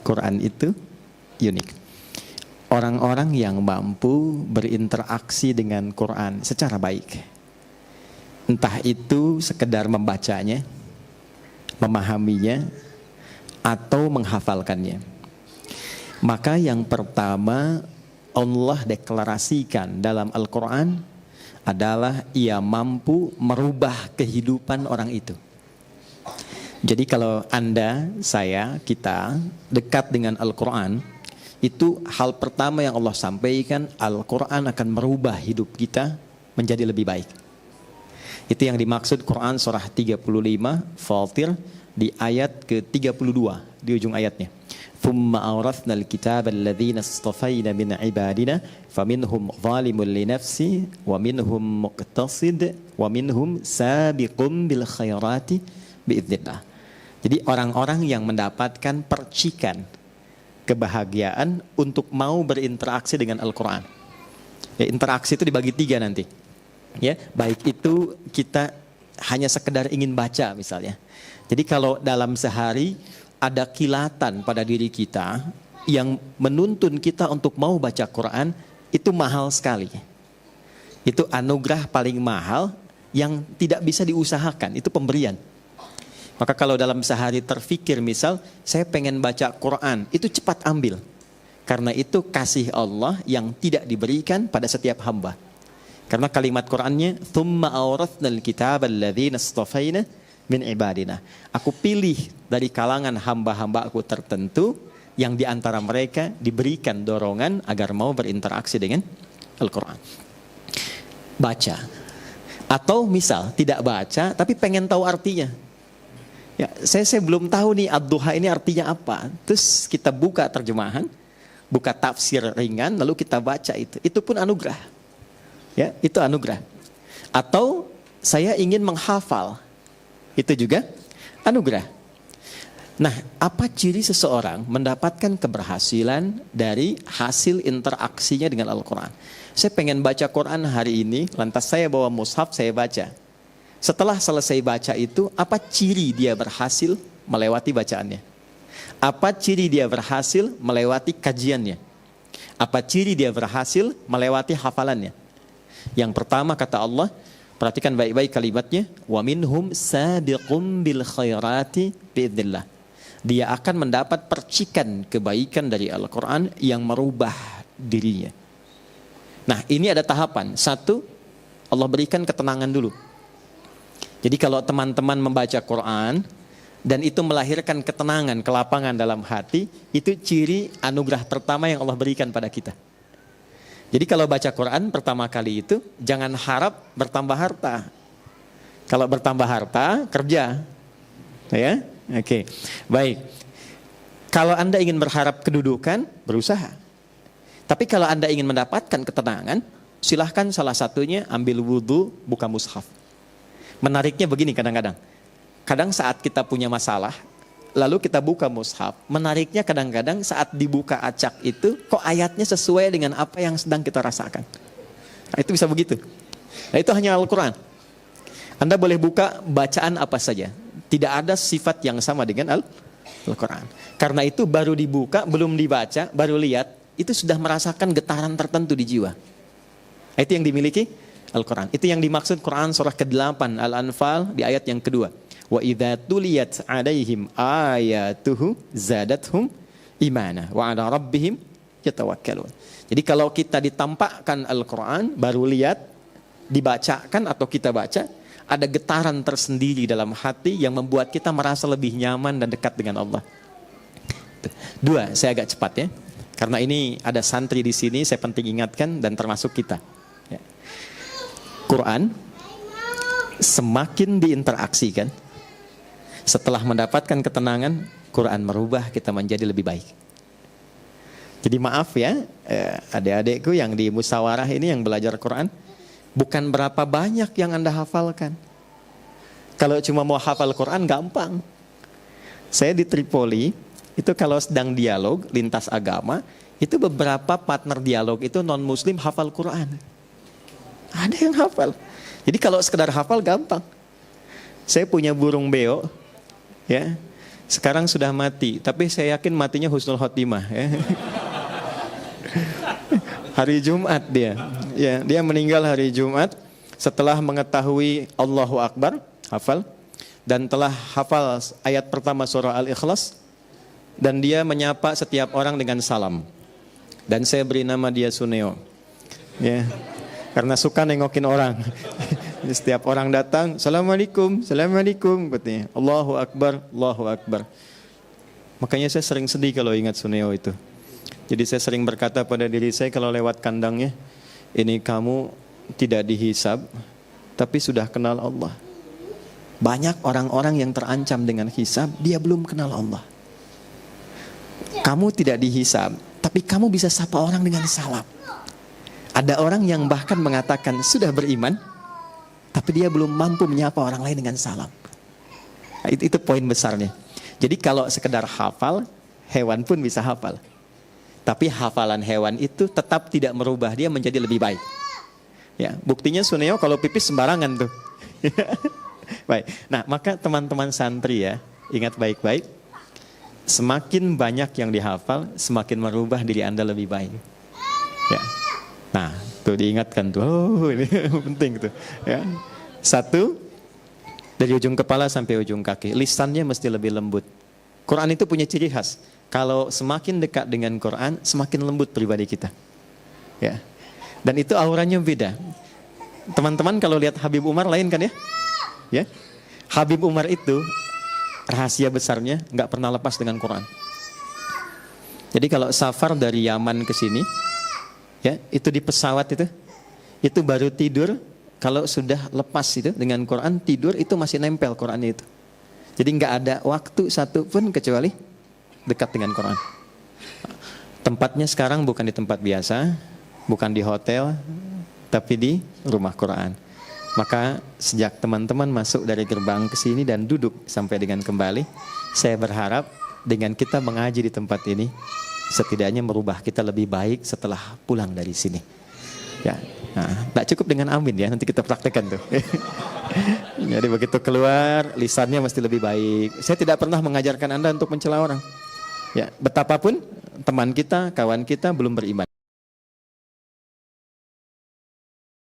Quran itu unik. Orang-orang yang mampu berinteraksi dengan Quran secara baik, entah itu sekedar membacanya, memahaminya, atau menghafalkannya, maka yang pertama Allah deklarasikan dalam Al-Quran adalah ia mampu merubah kehidupan orang itu. Jadi kalau Anda, saya, kita dekat dengan Al-Quran, itu hal pertama yang Allah sampaikan, Al-Quran akan merubah hidup kita menjadi lebih baik. Itu yang dimaksud Quran surah 35 Fatir di ayat ke-32 di ujung ayatnya. Thumma awrathnal kitaba alladhina istafayna min ibadina faminhum zalimun li nafsi wa minhum muqtasid wa minhum sabiqun bil khairati biidznillah. Jadi orang-orang yang mendapatkan percikan kebahagiaan untuk mau berinteraksi dengan Al-Quran. Ya, interaksi itu dibagi 3 nanti. Ya, baik itu kita hanya sekedar ingin baca misalnya. Jadi kalau dalam sehari ada kilatan pada diri kita yang menuntun kita untuk mau baca Quran, itu mahal sekali. Itu anugerah paling mahal yang tidak bisa diusahakan, itu pemberian. Maka kalau dalam sehari terfikir misal, saya pengen baca Quran, itu cepat ambil. Karena itu kasih Allah yang tidak diberikan pada setiap hamba. Karena kalimat Qurannya, Thumma awrathnal kitaba alladhina istafayna min ibadina. Aku pilih dari kalangan hamba-hamba aku tertentu, yang diantara mereka diberikan dorongan agar mau berinteraksi dengan Al-Quran. Baca. Atau misal, tidak baca, tapi pengen tahu artinya. Ya, saya belum tahu nih ad-duha ini artinya apa. Terus kita buka terjemahan, buka tafsir ringan, lalu kita baca itu. Itu pun anugerah. Ya, itu anugerah. Atau saya ingin menghafal, itu juga anugerah. Nah, apa ciri seseorang mendapatkan keberhasilan dari hasil interaksinya dengan Al-Quran? Saya pengen baca Quran hari ini, lantas saya bawa mushaf, saya baca. Setelah selesai baca itu, apa ciri dia berhasil melewati bacaannya? Apa ciri dia berhasil melewati kajiannya? Apa ciri dia berhasil melewati hafalannya? Yang pertama kata Allah, perhatikan baik-baik kalimatnya, wa minhum sabiqum bil khairati biidznillah. Dia akan mendapat percikan kebaikan dari Al-Quran yang merubah dirinya. Nah, ini ada tahapan. 1, Allah berikan ketenangan dulu. Jadi kalau teman-teman membaca Quran dan itu melahirkan ketenangan, kelapangan dalam hati, itu ciri anugerah pertama yang Allah berikan pada kita. Jadi kalau baca Quran pertama kali itu, jangan harap bertambah harta. Kalau bertambah harta, kerja. Ya, oke. Baik. Kalau Anda ingin berharap kedudukan, berusaha. Tapi kalau Anda ingin mendapatkan ketenangan, silahkan salah satunya ambil wudhu, buka mushaf. Menariknya begini kadang-kadang. Kadang saat kita punya masalah, lalu kita buka mushaf. Menariknya kadang-kadang saat dibuka acak itu, kok ayatnya sesuai dengan apa yang sedang kita rasakan. Nah, itu bisa begitu. Nah, itu hanya Al-Quran. Anda boleh buka bacaan apa saja. Tidak ada sifat yang sama dengan Al-Quran. Karena itu baru dibuka, belum dibaca, baru lihat, itu sudah merasakan getaran tertentu di jiwa. Nah, itu yang dimiliki Al-Quran. Itu yang dimaksud Quran surah ke-8 Al-Anfal di ayat yang kedua. Wa idza tuliyat 'alaihim ayatuhu zadathum imana wa 'ala rabbihim yatawakkalun. Jadi kalau kita ditampakkan Al-Quran, baru lihat, dibacakan atau kita baca, ada getaran tersendiri dalam hati yang membuat kita merasa lebih nyaman dan dekat dengan Allah. 2, saya agak cepat ya. Karena ini ada santri di sini, saya penting ingatkan dan termasuk kita. Quran semakin diinteraksikan, setelah mendapatkan ketenangan, Quran merubah kita menjadi lebih baik. Jadi maaf ya, adik-adikku yang di musyawarah ini yang belajar Quran, bukan berapa banyak yang Anda hafalkan. Kalau cuma mau hafal Quran gampang. Saya di Tripoli, itu kalau sedang dialog lintas agama, itu beberapa partner dialog itu non-muslim hafal Quran. Ada yang hafal. Jadi kalau sekedar hafal gampang. Saya punya burung beo, ya. Sekarang sudah mati, tapi saya yakin matinya husnul khotimah ya. Hari Jumat dia. Ya, dia meninggal hari Jumat setelah mengetahui Allahu Akbar, hafal, dan telah hafal ayat pertama surah Al-Ikhlas, dan dia menyapa setiap orang dengan salam. Dan saya beri nama dia Suneo. Ya. Karena suka nengokin orang. Setiap orang datang, Assalamualaikum, Assalamualaikum, katanya. Allahu Akbar, Allahu Akbar. Makanya saya sering sedih kalau ingat Suneo itu. Jadi saya sering berkata pada diri saya kalau lewat kandangnya, ini kamu tidak dihisab, tapi sudah kenal Allah. Banyak orang-orang yang terancam dengan hisab, dia belum kenal Allah. Kamu tidak dihisab, tapi kamu bisa sapa orang dengan salam. Ada orang yang bahkan mengatakan sudah beriman, tapi dia belum mampu menyapa orang lain dengan salam. Nah, itu poin besarnya. Jadi kalau sekedar hafal, hewan pun bisa hafal. Tapi hafalan hewan itu tetap tidak merubah dia menjadi lebih baik. Ya, buktinya Suneo kalau pipis sembarangan tuh. Baik. Nah, maka teman-teman santri ya, ingat baik-baik. Semakin banyak yang dihafal, semakin merubah diri Anda lebih baik. Ya. Nah, tuh diingatkan tuh. Oh, ini penting tuh. Ya. Satu, dari ujung kepala sampai ujung kaki, lisannya mesti lebih lembut. Quran itu punya ciri khas. Kalau semakin dekat dengan Quran, semakin lembut pribadi kita. Ya. Dan itu auranya beda. Teman-teman kalau lihat Habib Umar lain kan ya? Ya. Habib Umar itu rahasia besarnya nggak pernah lepas dengan Quran. Jadi kalau safar dari Yaman ke sini, ya, itu di pesawat itu baru tidur kalau sudah lepas itu dengan Quran, tidur itu masih nempel Qurannya itu. Jadi nggak ada waktu satu pun kecuali dekat dengan Quran. Tempatnya sekarang bukan di tempat biasa, bukan di hotel, tapi di rumah Quran. Maka sejak teman-teman masuk dari gerbang ke sini dan duduk sampai dengan kembali, saya berharap dengan kita mengaji di tempat ini, setidaknya merubah kita lebih baik setelah pulang dari sini. Ya, nah, tak cukup dengan amin ya, nanti kita praktekkan tuh. Jadi begitu keluar, lisannya mesti lebih baik. Saya tidak pernah mengajarkan Anda untuk mencela orang. Ya, betapapun teman kita, kawan kita belum beriman.